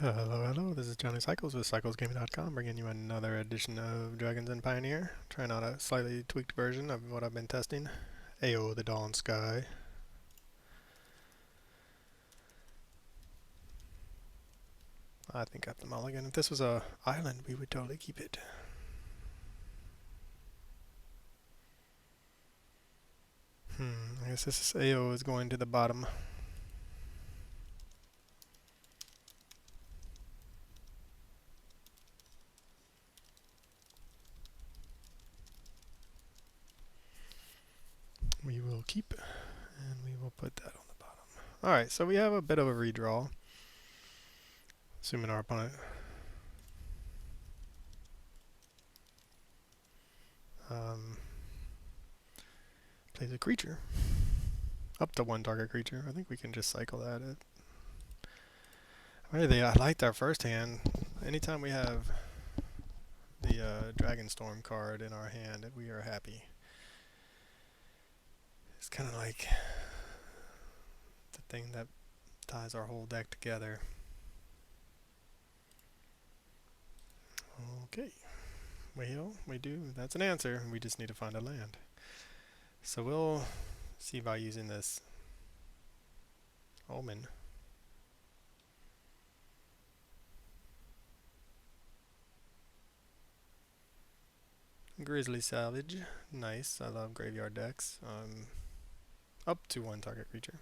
Hello, this is Johnny Cycles with CyclesGaming.com, bringing you another edition of Dragons and Pioneer, trying out a slightly tweaked version of what I've been testing. Ayo, the Dawn Sky. I think up the mulligan. If this was a island, we would totally keep it. I guess this AO is going to the bottom. We will keep, and we will put that on the bottom. Alright, so we have a bit of a redraw. Assuming our opponent plays a creature. Up to one target creature. I think we can just cycle that. I liked our first hand. Anytime we have the Dragonstorm card in our hand, we are happy. It's kind of like the thing that ties our whole deck together. Okay. Well, we do. That's an answer. We just need to find a land. So we'll see about using this Omen. Grizzly Salvage. Nice. I love graveyard decks. Up to one target creature.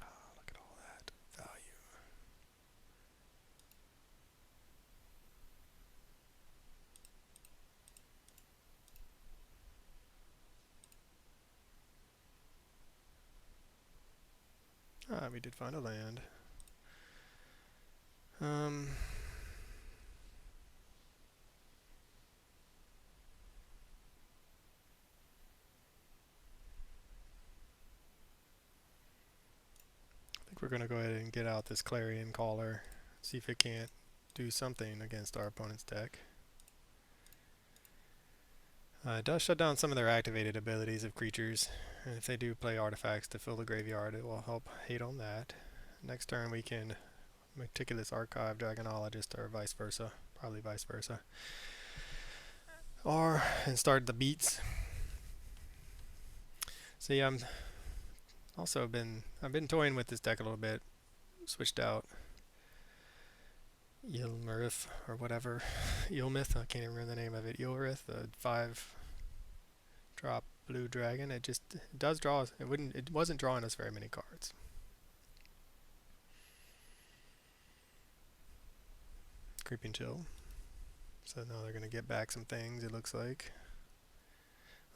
Oh, look at all that value. We did find a land. We're going to go ahead and get out this Clarion Caller, see if it can't do something against our opponent's deck. It does shut down some of their activated abilities of creatures, and if they do play artifacts to fill the graveyard, it will help hate on that. Next turn we can Meticulous Archive Dragonologist, or vice versa, probably vice versa. And start the beats. See, I've been toying with this deck a little bit. Switched out Ylmurith or whatever. Ylmith, I can't even remember the name of it. Ylrith, the 5-drop blue dragon. It does draw us. It wasn't drawing us very many cards. Creeping Chill. So now they're gonna get back some things, it looks like.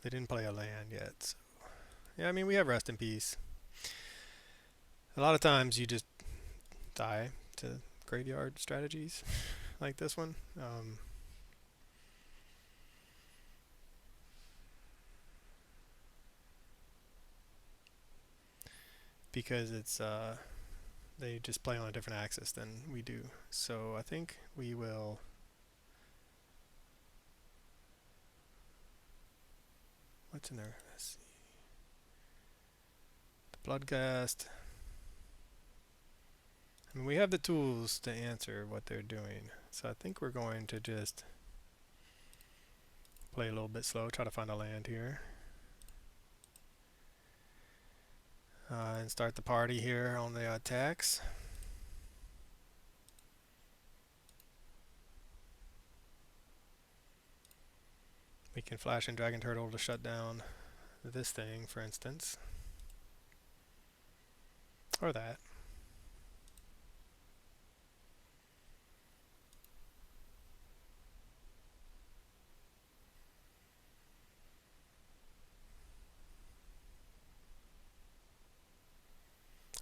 They didn't play a land yet, so yeah, I mean, we have Rest in Peace. A lot of times you just die to graveyard strategies like this one. Because it's they just play on a different axis than we do. So I think we will what's in there? Let's see. The Bloodgast. I mean, we have the tools to answer what they're doing. So I think we're going to just play a little bit slow, try to find a land here. And start the party here on the attacks. We can flash in Dragon Turtle to shut down this thing, for instance. Or that.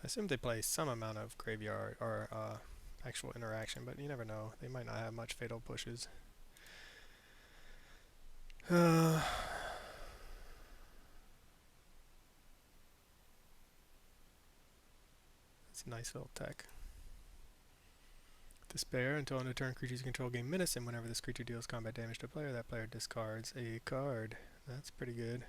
I assume they play some amount of graveyard or actual interaction, but you never know. They might not have much fatal pushes. It's a nice little tech. Despair. Until end of turn, creatures control gain menace, and whenever this creature deals combat damage to a player, that player discards a card. That's pretty good.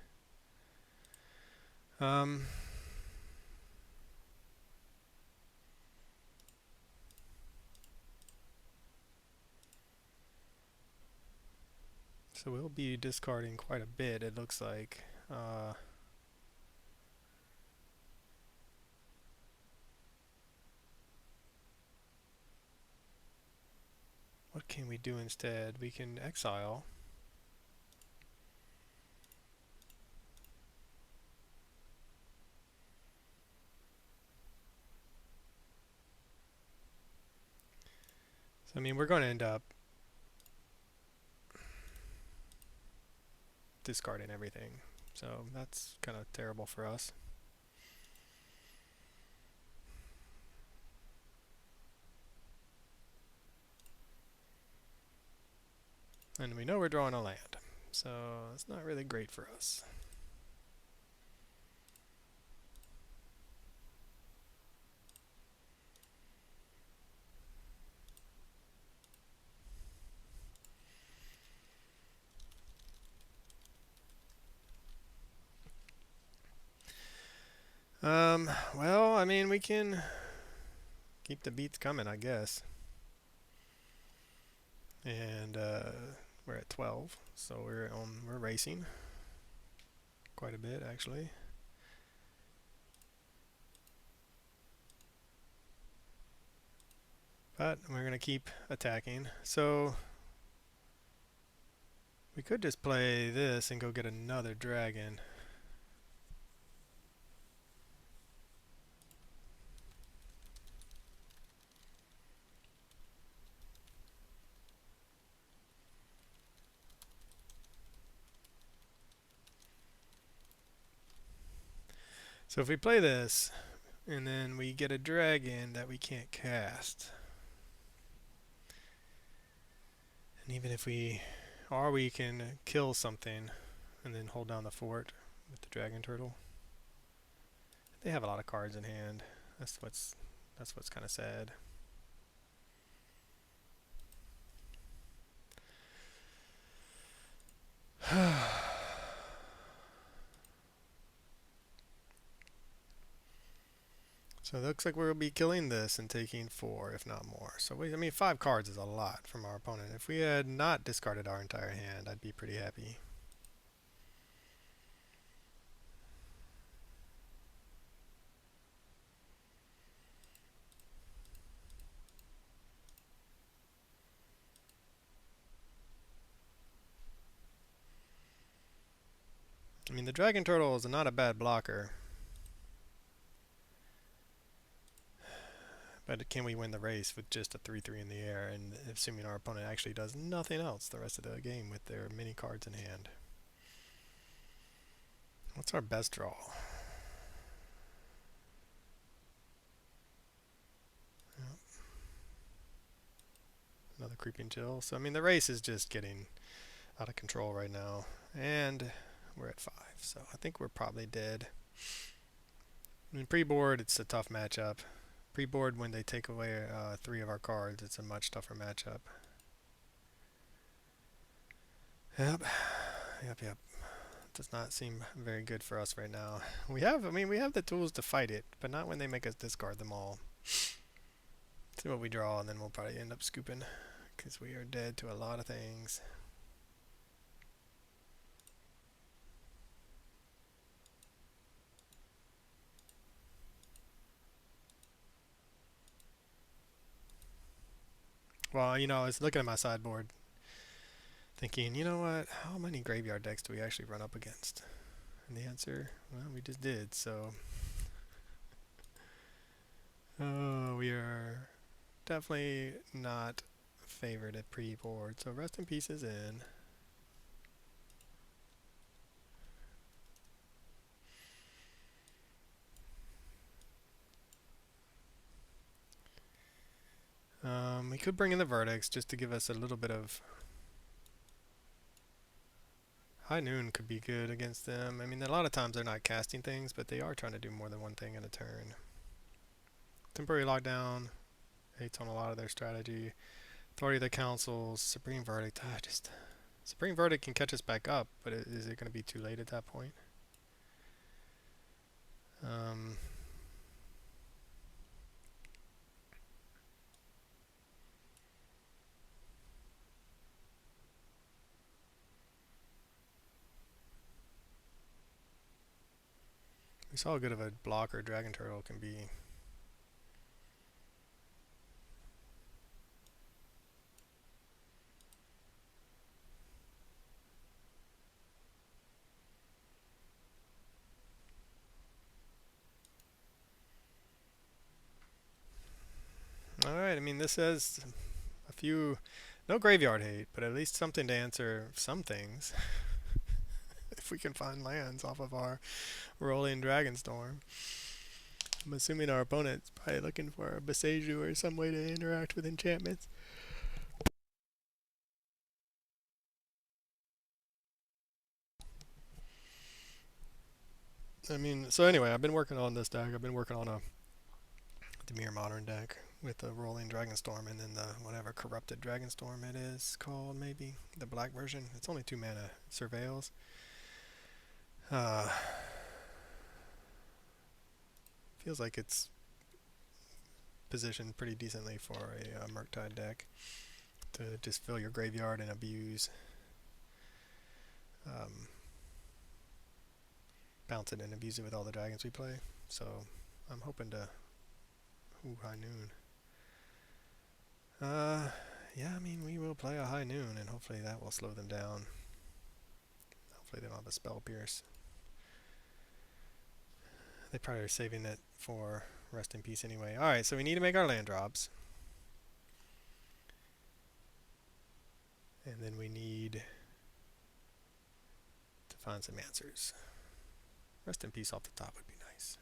So we'll be discarding quite a bit, it looks like. What can we do instead? We can exile. So, I mean, we're going to end up discarding everything. So that's kind of terrible for us. And we know we're drawing a land. So it's not really great for us. Well, I mean, we can keep the beats coming, I guess. And we're at 12, so we're racing quite a bit actually. But we're going to keep attacking. So we could just play this and go get another dragon. So if we play this, and then we get a dragon that we can't cast, and even if we can kill something and then hold down the fort with the dragon turtle. They have a lot of cards in hand. That's what's kind of sad. So it looks like we'll be killing this and taking 4, if not more. So I mean, 5 cards is a lot from our opponent. If we had not discarded our entire hand, I'd be pretty happy. I mean, the dragon turtle is not a bad blocker. But can we win the race with just a 3/3 in the air, and assuming our opponent actually does nothing else the rest of the game with their many cards in hand? What's our best draw? Yep. Another creeping chill. So I mean, the race is just getting out of control right now, and we're at 5. So I think we're probably dead. I mean, pre-board, it's a tough matchup. Pre-board, when they take away 3 of our cards, it's a much tougher matchup. Yep. Does not seem very good for us right now. We have the tools to fight it, but not when they make us discard them all. See what we draw, and then we'll probably end up scooping, because we are dead to a lot of things. Well, you know, I was looking at my sideboard, thinking, you know what, how many graveyard decks do we actually run up against? And the answer, well, we just did, so... Oh, we are definitely not favored at pre-board, so rest in peace is in. We could bring in the verdicts just to give us a little bit of... High Noon could be good against them. I mean, a lot of times they're not casting things, but they are trying to do more than one thing in a turn. Temporary Lockdown hates on a lot of their strategy. Authority of the Councils, Supreme Verdict. Supreme Verdict can catch us back up, but is it going to be too late at that point? We saw how good of a blocker Dragon Turtle can be. Alright, I mean, this says a few. No graveyard hate, but at least something to answer some things. If we can find lands off of our Roiling Dragonstorm. I'm assuming our opponent's probably looking for a Beseju or some way to interact with enchantments. I mean, so anyway, I've been working on this deck. I've been working on a Dimir Modern deck with the Roiling Dragonstorm and then the whatever Corrupted Dragonstorm it is called, maybe the black version. It's only 2 mana, surveils. Feels like it's positioned pretty decently for a Murktide deck to just fill your graveyard and abuse, bounce it and abuse it with all the dragons we play. So I'm hoping to. Ooh, High Noon. Yeah, I mean, we will play a High Noon, and hopefully that will slow them down. Hopefully they don't have a Spell Pierce. They probably are saving it for Rest in Peace anyway. Alright, so we need to make our land drops. And then we need to find some answers. Rest in Peace off the top would be nice.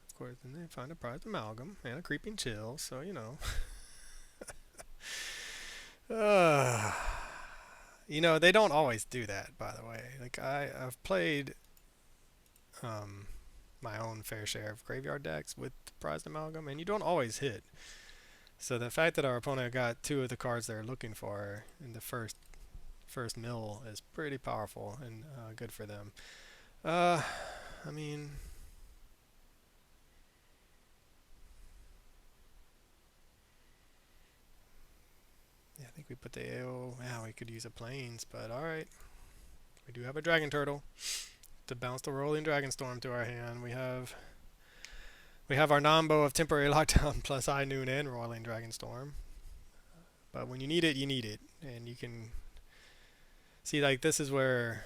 Of course, then they find a Prized Amalgam and a Creeping Chill, so you know. You know, they don't always do that, by the way. Like, I've played my own fair share of graveyard decks with Prized Amalgam, and you don't always hit. So the fact that our opponent got 2 of the cards they're looking for in the first mill is pretty powerful and good for them. I mean, yeah, I think we put the AO. Yeah, we could use a Plains, but alright. We do have a Dragon Turtle to bounce the Roiling Dragonstorm to our hand. We have our Nombo of Temporary Lockdown plus High Noon and Roiling Dragonstorm. But when you need it, and you can see, like, this is where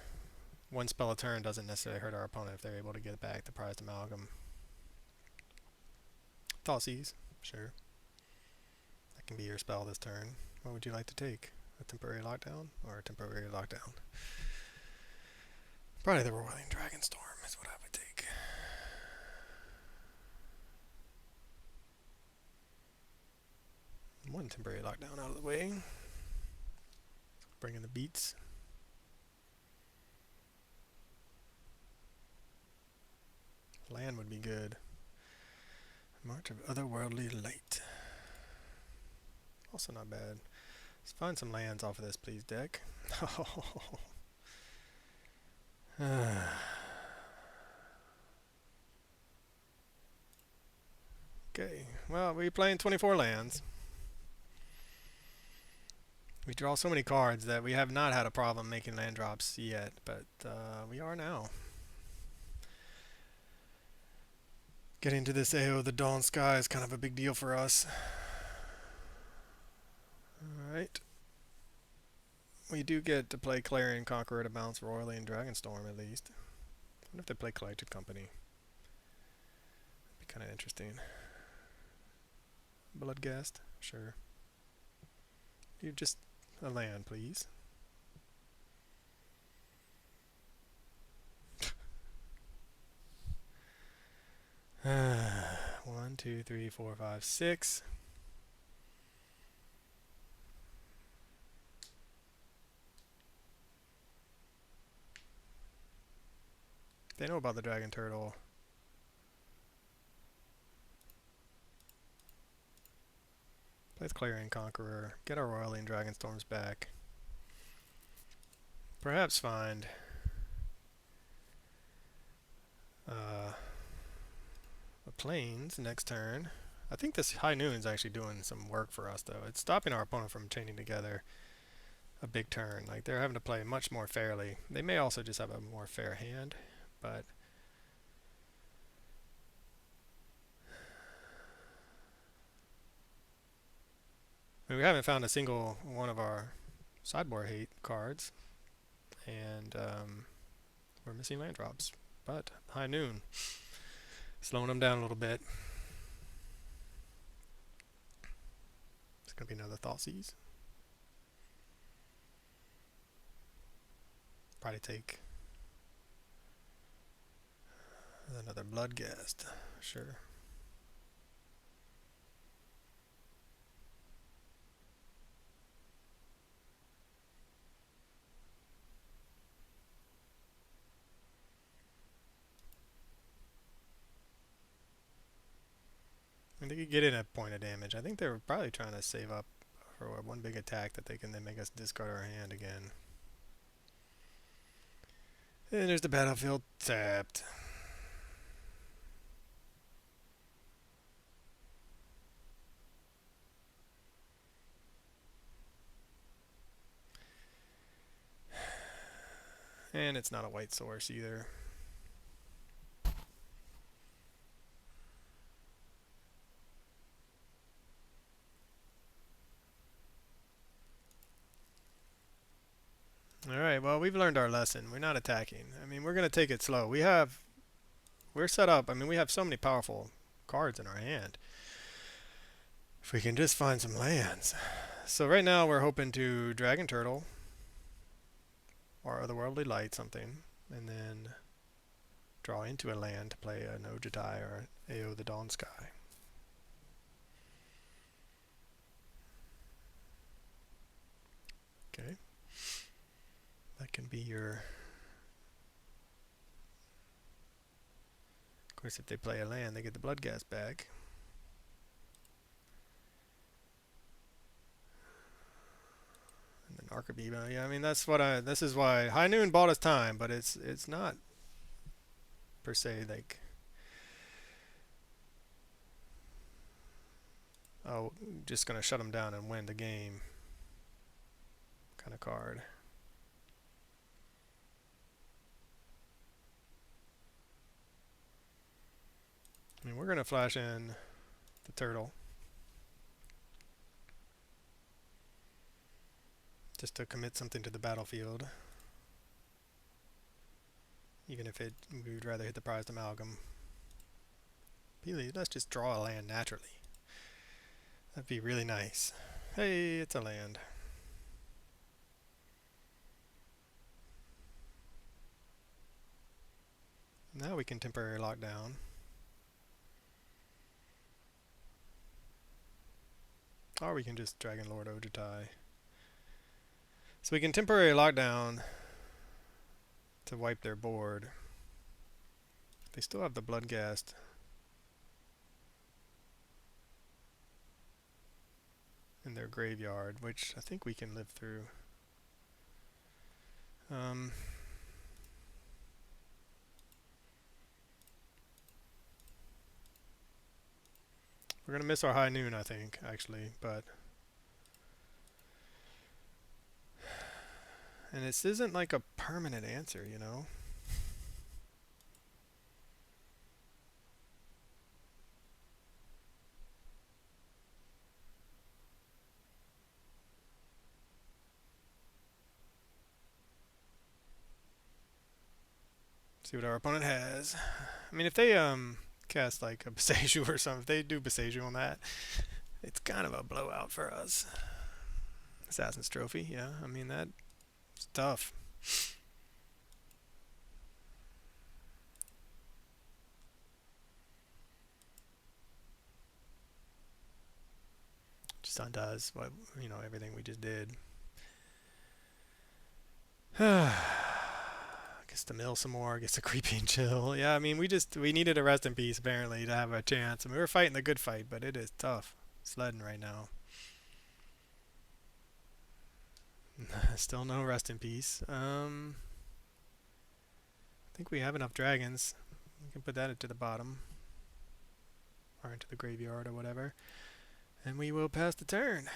one spell a turn doesn't necessarily hurt our opponent if they're able to get back the Prized Amalgam. Thoughtseize, sure. That can be your spell this turn. What would you like to take? A Temporary Lockdown or a Temporary Lockdown? Probably the Roiling Dragonstorm is what I would take. One Temporary Lockdown out of the way. Bring in the beats. Land would be good. March of Otherworldly Light. Also not bad. Let's find some lands off of this, please, deck. Okay, well, we're playing 24 lands. We draw so many cards that we have not had a problem making land drops yet, but we are now. Getting to this AO, the Dawn Sky, is kind of a big deal for us. Alright. We do get to play Clarion Conqueror to bounce Roiling Dragonstorm at least. I wonder if they play Collected Company. That'd be kind of interesting. Bloodghast? Sure. You just a land, please. One, two, three, four, five, six. They know about the Dragon Turtle. Play Clarion Conqueror. Get our Roiling Dragonstorms back. Perhaps find a Plains next turn. I think this High Noon is actually doing some work for us, though. It's stopping our opponent from chaining together a big turn. Like they're having to play much more fairly. They may also just have a more fair hand, but I mean, we haven't found a single one of our sideboard hate cards, and we're missing land drops. But High Noon, slowing them down a little bit. It's gonna be another Thoughtseize. Probably take another Bloodghast. Sure. I mean, they could get in a point of damage. I think they were probably trying to save up for one big attack that they can then make us discard our hand again. And there's the battlefield tapped. And it's not a white source either. Alright, well, we've learned our lesson. We're not attacking. I mean, we're going to take it slow. We're set up. I mean, we have so many powerful cards in our hand. If we can just find some lands. So right now we're hoping to Dragon Turtle or Otherworldly Light something, and then draw into a land to play an Ojutai or AO the Dawn Sky. Okay. That can be your... Of course, if they play a land, they get the Bloodghast back. And then Archibald, yeah, I mean, this is why High Noon bought us time, but it's not per se like, oh, just gonna shut them down and win the game kind of card. I mean, we're gonna flash in the turtle just to commit something to the battlefield, even if we would rather hit the prized amalgam. Really, let's just draw a land naturally. That'd be really nice. Hey, it's a land. Now we can temporary lock down. Or we can just Dragonlord Ojutai. So we can temporary lock down to wipe their board. They still have the Bloodghast. In their graveyard, which I think we can live through. We're going to miss our High Noon, I think, actually, but... And this isn't like a permanent answer, you know? See what our opponent has. I mean, if they cast like a Beseju or something, if they do Beseju on that, it's kind of a blowout for us. Assassin's Trophy, yeah. I mean, that's tough. Just undoes what, you know, everything we just did. Gets to mill some more, gets a creepy and chill. Yeah, I mean, we needed a rest in peace apparently to have a chance. I mean, we were fighting the good fight, but it is tough sledding right now. Still no rest in peace. I think we have enough dragons. We can put that into the bottom. Or into the graveyard or whatever. And we will pass the turn.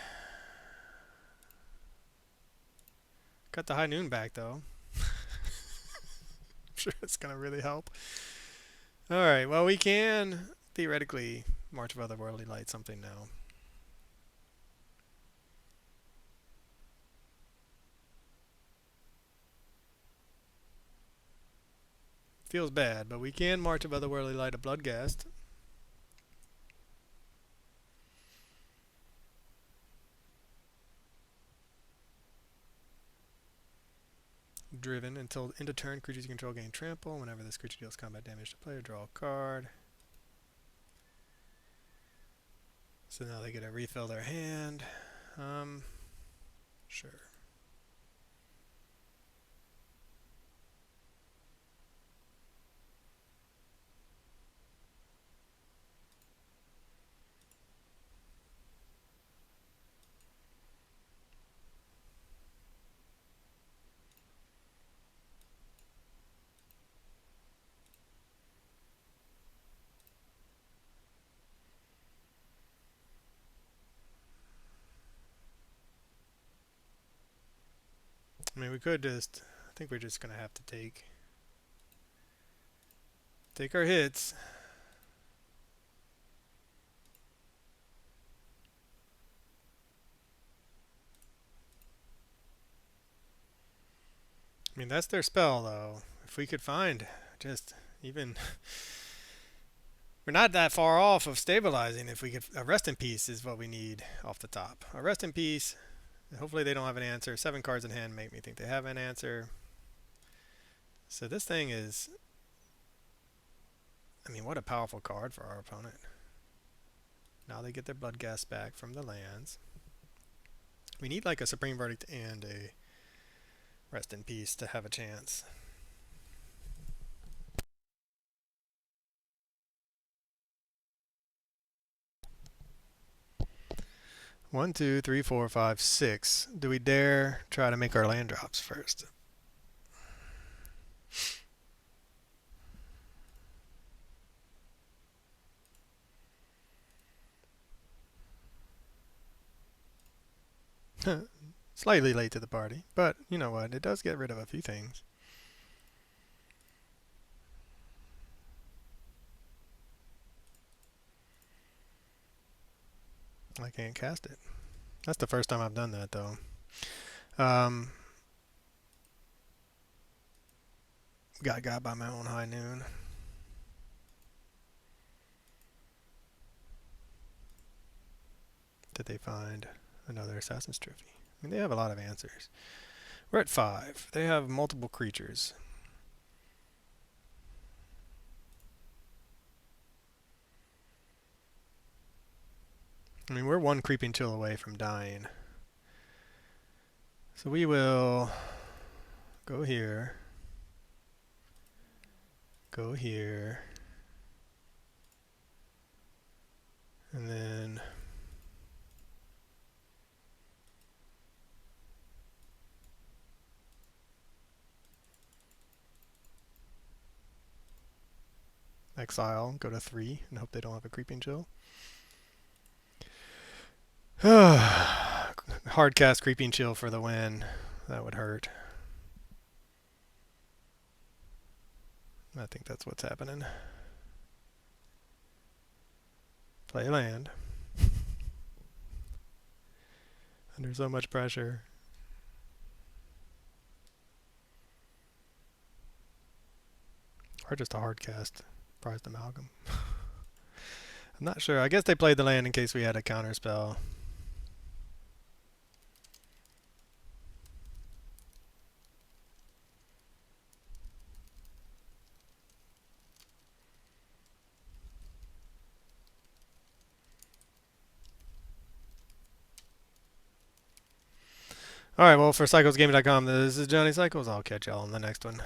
Got the high noon back though. I'm sure it's gonna really help. Alright, well we can theoretically March of Otherworldly light something now. Feels bad, but we can March of Otherworldly light a Bloodghast. Driven until end of turn, creatures you control gain trample. Whenever this creature deals combat damage to player, draw a card. So now they get to refill their hand. Sure. I mean, we could just. I think we're just gonna have to take our hits. I mean, that's their spell, though. If we could find just even. We're not that far off of stabilizing. If we could. A Rest in Peace is what we need off the top. A Rest in Peace. Hopefully they don't have an answer. 7 cards in hand make me think they have an answer. So this thing is. I mean, what a powerful card for our opponent. Now they get their Bloodghast back from the lands. We need like a Supreme Verdict and a Rest in Peace to have a chance. One, two, three, four, five, 6. Do we dare try to make our land drops first? Slightly late to the party, but you know what? It does get rid of a few things. I can't cast it. That's the first time I've done that, though. Got by my own high noon. Did they find another Assassin's Trophy? I mean, they have a lot of answers. We're at 5. They have multiple creatures. I mean, we're 1 Creeping Chill away from dying. So we will go here. Go here. And then exile, go to 3, and hope they don't have a Creeping Chill. Hard cast Creeping Chill for the win. That would hurt. I think that's what's happening. Play land. Under so much pressure. Or just a hard cast. Prized Amalgam. I'm not sure. I guess they played the land in case we had a counter spell. Alright, well, for CyclesGaming.com, this is Johnny Cycles. I'll catch y'all on the next one.